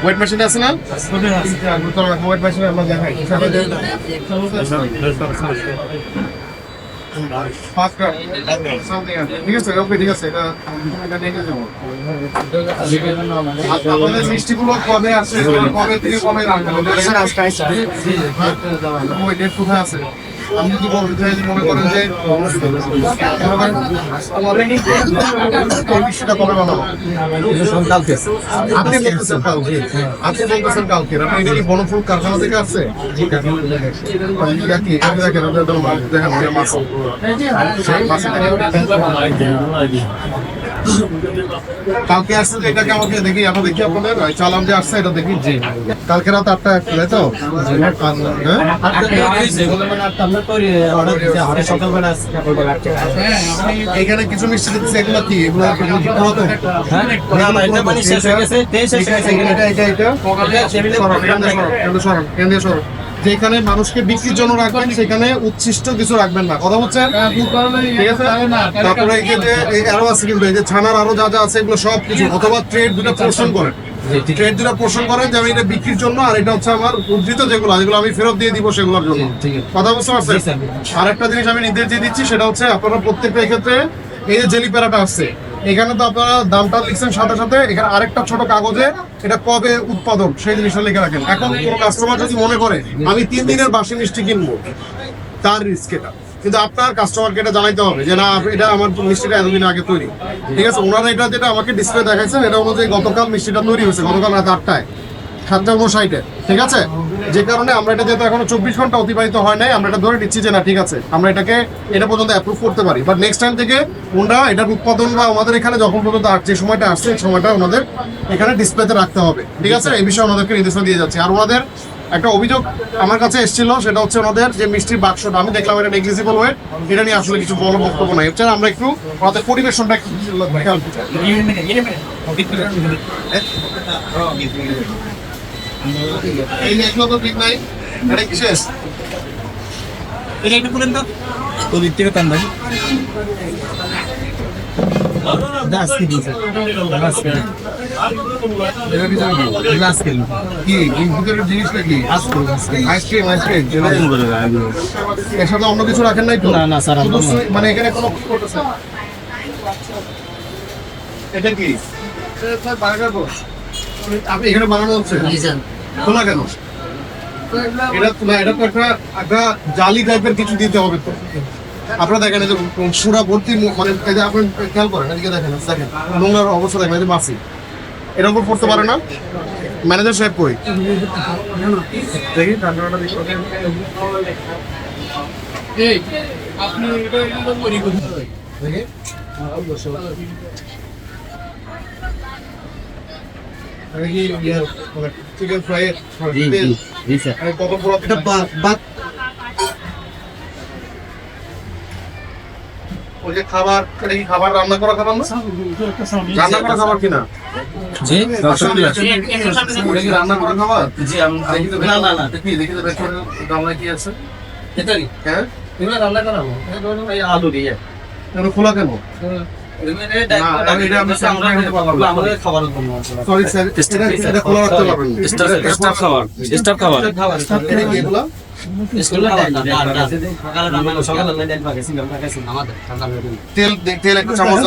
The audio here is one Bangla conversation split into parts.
ওয়েট মেশিন আছে না? ওয়েট মেশিন আমরা দেখাই। ঠিক আছে, ওকে, ঠিক আছে, এটা দেখে যাবো। আপনাদের মিষ্টিগুলো কবে আসছে, কবে থেকে কবে রাখবেন? ওই ডেট কোথায় আছে? আমি যদি বলতে চাই, মনে করেন যে মিষ্টিটা কবে বানাবো? কালকে। আপনি বলতেছেন কালকে, আপনি বলতেছেন কালকে। আপনি এটা কি বনফুল কারখানা থেকে আসছে? কালকে আসছে, এটাকে আমাকে দেখি, আমরা দেখি আপনাদের চালান যে আসছে এটা দেখি। জি, কালকে রাত 8টা তাই তো? এখানে কিছু মিষ্টি দিচ্ছে, এগুলো কি? এগুলো যেখানে মানুষকে বিক্রির জন্য রাখবেন সেখানে উচ্ছিষ্ট কিছু রাখবেন না, কথা হচ্ছে? ঠিক আছে। তারপরে আরো আছে কিন্তু এই যে ছানার আরো যা যা আছে এগুলো সব কিছু, অথবা ট্রেড দুটো পোর্শন করেন, ট্রেড দুটো পোর্শন করেন যে আমি এটা বিক্রির জন্য, আর এটা হচ্ছে আমার উদ্ধৃত যেগুলো আমি ফেরত দিয়ে দিব সেগুলোর জন্য, কথা বুঝতে পারছেন? আর একটা জিনিস আমি নির্দেশ দিয়ে দিচ্ছি, সেটা হচ্ছে আপনারা প্রত্যেকটা ক্ষেত্রে এই যে জেলি প্যারাটা আসছে, এখানে তো আপনারা দামটা লিখছেন, সাথে সাথে এখানে আরেকটা ছোট কাগজে এটা কবে উৎপাদন সেই জিনিসটা লিখে রাখেন। এখন কোনো কাস্টমার যদি মনে করে আমি 3 দিনের বাসি মিষ্টি কিনবো, তার রিস্ক এটা, কিন্তু আপনার কাস্টমারকে এটা জানাইতে হবে যে না, এটা আমার মিষ্টিটা এতদিন আগে তৈরি। ঠিক আছে, ওনারা এটা যেটা আমাকে ডিসপ্লে দেখাইছেন এটা অনুযায়ী গতকাল মিষ্টিটা তৈরি হয়েছে, গতকাল রাত 8টায়, 7:59। ঠিক আছে, যে কারণে আমরা এটা যেহেতু এখনো 24 ঘন্টা অতিবাহিত হয় নাই, আমরা এটা ধরে নিচ্ছি যে না ঠিক আছে, আমরা এটা পর্যন্ত অ্যাপ্রুভ করতে পারি। বাট নেক্সট টাইম থেকে ওনারা এটার উৎপাদন বা আমাদের এখানে যখন পর্যন্ত যে সময়টা আসছে এই সময়টা ওনাদের এখানে ডিসপ্লেতে রাখতে হবে। ঠিক আছে, এই বিষয়ে ওনাদেরকে নির্দেশনা দিয়ে যাচ্ছে। আর ওনাদের একটা অভিযোগ আমার কাছে এসেছিল, সেটা হচ্ছে ওনাদের যে মিষ্টির বাক্সটা, আমি দেখলাম এটা নেগলিজিবল ওয়েট, এটা নিয়ে আসলে কিছু বড় বক্তব্য নাই। আমরা একটু ওনাদের পরিবেশনটা খেয়াল করতে এই এগুলো তো ঠিক নাই, এটা কি শেষ? এটা একটু বলেন তো, ওদিক থেকে টান ভাই। এর সাথে অন্য কিছু রাখেন নাই তো? না স্যার, মানে এখানে কোনো এটা কি আপনি এখানে বানানো হচ্ছে খোলা কেন? এটা তো একটা জালি টাইপের কিছু দিতে হবে তো। আপনারা দেখেন এই যে সুরা ভর্তি, মানে এই যে আপনি খেয়াল করেন, এদিকে দেখেন, নোংরার অবস্থা দেখেন, এই যে মাছি এটার উপর পড়তে পারে না। ম্যানেজার সাহেব কই? দেখি আপনি চিকেন ফ্রাই কত বড় ওই যে খাবার, এটা কি খাবার রান্না করা খাবার না? রান্না করা খাবার কিনা? জি, রান্না করা খাবার। জি, না দেখি রান্না কি আছে? এটা কি? হ্যাঁ, এগুলো রান্না করাবো, এই আলু দিয়ে। খোলা কেন? তেল একটা চামচ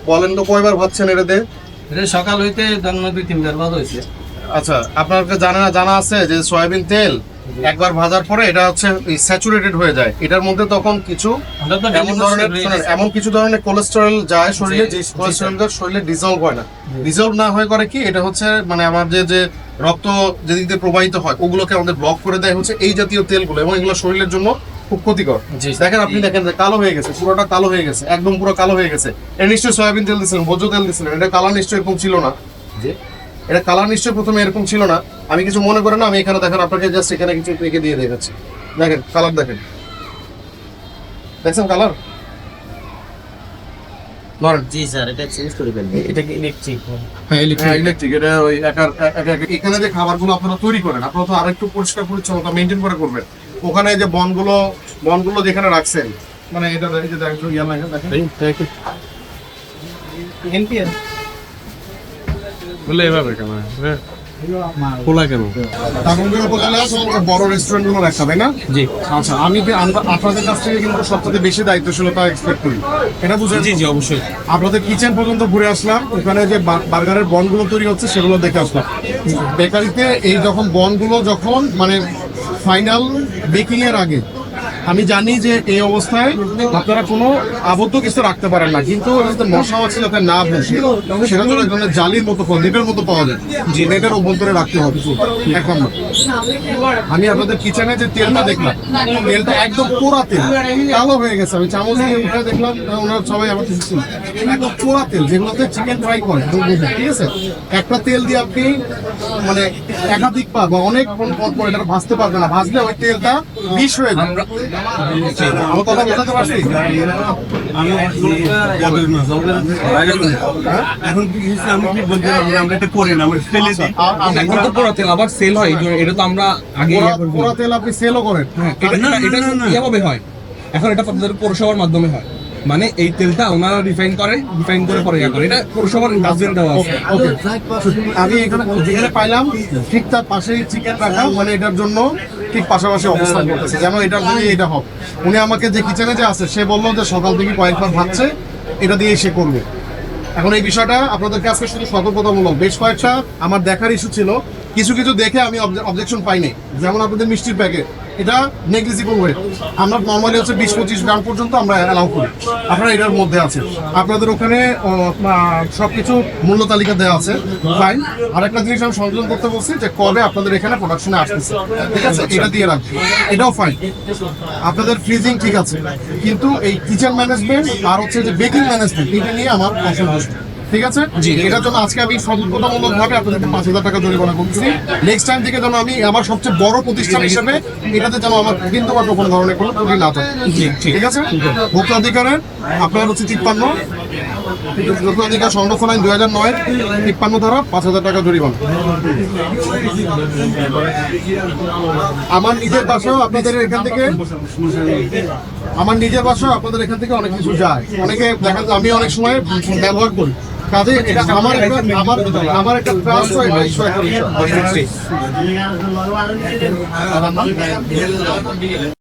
বলেন তো কয়বার ভাবছেন এটাতে? সকাল হইতে 2-3 বার হয়েছে। আচ্ছা, আপনার জানা আছে যে সয়াবিন তেল একবার ভাজার পরে এটা হচ্ছে স্যাচুরেটেড হয়ে যায়, এটার মধ্যে তখন কিছু এমন কিছু ধরনের কোলেস্টেরল যায় শরীরে, যে কোলেস্টেরলটা শরীরে ডিজলভ হয় না। ডিজলভ না হয়ে করে কি, এটা হচ্ছে মানে আমাদের যে রক্ত যেদিক দিয়ে প্রবাহিত হয় ওগুলোকে আমাদের ব্লক করে দেয় হচ্ছে এই জাতীয় তেলগুলো, এবং এগুলো শরীরের জন্য খুব ক্ষতিকর। দেখেন, আপনি দেখেন যে কালো হয়ে গেছে, পুরোটা কালো হয়ে গেছে, একদম পুরো কালো হয়ে গেছে। এটা নিশ্চয়ই সয়াবিন তেল দিচ্ছিলেন, ভোজ্য তেল দিচ্ছিলেন, এটা কালার নিশ্চয়ই এরকম ছিল না। এটা কালার নিশ্চয়ই প্রথমে এরকম ছিল না। আমি কিছু মনে করেন না, আমি এখানে দেখেন আপনাকে জাস্ট এখানে কিছু রেখে দিয়ে দেখাচ্ছি। দেখেন কালার, দেখছেন কালার? জি স্যার, এটা চেঞ্জ করে ফেলবেন। এটা কি ইলেকট্রিক? হ্যাঁ, ইলেকট্রিক। এটা ওই এখানে যে খাবারগুলো আপনারা তৈরি করেন, আপনারা তো আরেকটু পরিষ্কার পরিচ্ছন্নতা মেনটেন করে করবেন। ওখানে যে বনগুলো বনগুলো যেখানে রাখছেন, মানে এটা এই যে দেখেন ইয়া লাগে দেখেন এনপিএল বলে এভাবে কেন খোলা কেন? টাঙ্গিয়া উপজেলা সবচেয়ে বড় রেস্টুরেন্ট গুলো একটা, তাই না? জি আচ্ছা, আপনাদের কাছ থেকে কিন্তু সবচেয়ে বেশি দায়িত্বশীলতা এক্সপেক্ট করি, এটা বুঝেন? জি জি অবশ্যই। আপনাদের কিচেন পর্যন্ত ঘুরে আসলাম, ওখানে যে বার্গারের বনগুলো তৈরি হচ্ছে সেগুলো দেখে আসলাম। বেকারিতে এই বনগুলো যখন মানে ফাইনাল বেকিং এর আগে, আমি জানি যে এই অবস্থায় আপনারা কোনো আবদ্ধ কিছু রাখতে পারেন না, কিন্তু মশা আছে যাতে না বসে সেটা তো এক ধরনের জালির মতো নেটের মতো পাওয়া যায়, যে নেটের অভ্যন্তরে রাখতে হবে। এক নম্বর, আমি আপনাদের কিচেনে যে তেলটা দেখলাম, তেলটা একদম পোড়া তেল, কালো হয়ে গেছে। আমি চামচ দিয়ে উঠে দেখলাম, ওনারা সবাই আমার কিছু একদম পোড়া তেল, যেগুলোতে চিকেন ফ্রাই করে, ঠিক আছে? একটা তেল দিয়ে আপনি মানে একাধিক পা বা অনেক পর এটা ভাজতে পারবে না, ভাজলে ওই তেলটা বিষ হয়ে যাবে। আমার কথা বোঝাতে পারছি? এখন কি আমি কি বলতে পারবো, আমরা এটা করি না, আমরা ফেলে দিই। এখন তো পুরো তেল আবার সেল হয়, এটা তো আমরা আগে পোড়া তেল আপনি সেলও করেন? এটা কিভাবে হয়? এখন এটা আপনাদের পৌরসভার মাধ্যমে হয়, মানে এই তেলটা ওনারা রিফাইন করে পরে ইয়া করে, এটা পৌরসভার ডাস্টবিন দেওয়া আছে। ওকে, আমি এখানে যেখানে পাইলাম ঠিক তার পাশেই চিকেন রাখা, মানে এটার জন্য ঠিক পাশাপাশি অবস্থান করতেছে, যেন এটার জন্য এটা হবে। উনি আমাকে যে কিচেনে যে আছে, সে বললো যে সকাল থেকে কয়েকবার ভাবছে এটা দিয়ে সে করবে। এখন এই বিষয়টা আপনাদেরকে আজকে শুধু সতর্কতামূলক, বেশ কয়েকটা আমার দেখার ইস্যু ছিল, কিছু কিছু দেখে আমি অবজেকশন পাইনি। যেমন আপনাদের মিষ্টির প্যাকেট, এটা নেগলিজিবল ওয়েট, আমরা নর্মালি হচ্ছে 20-25 গ্রাম পর্যন্ত আমরা অ্যালাউ করি, আপনারা এটার মধ্যে আছে। আপনাদের ওখানে সবকিছু মূল্য তালিকা দেওয়া আছে, ফাইন। আরেকটা জিনিস আমি সংযোজন করতে বলছি যে কবে আপনাদের এখানে প্রোডাকশনে আসতেছে, ঠিক আছে? এটা দিয়ে রাখছি, এটাও ফাইন। আপনাদের ফ্রিজিং ঠিক আছে, কিন্তু এই কিচেন ম্যানেজমেন্ট আর হচ্ছে যে বেকিং ম্যানেজমেন্ট, এটা নিয়ে আমার অসন্তুষ্ট, ঠিক আছে? এটার জন্য আজকে আমি সতর্কতামূলক ভাবে আপনাদেরকে 5,000 টাকা জরিমানা করছি। নেক্সট টাইম থেকে যেন আমি আমার সবচেয়ে বড় প্রতিষ্ঠান হিসেবে এটাতে যেন আমার কিন্তু বা কোনো ধরনের কোনো ত্রুটি না থাকে, ঠিক আছে? ভোক্তা অধিকারের আপনার হচ্ছে 53, ভোক্তা অধিকার সংরক্ষণ আইন 2009 53 ধারা 5,000 টাকা জরিমানা। আমার নিজের বাসাও আপনাদের এখান থেকে অনেক কিছু যায়, অনেকে দেখা যায় আমি অনেক সময় ব্যবহার করি, কাজে এটা আমার একটা ট্রাস্ট হয় বিষয়।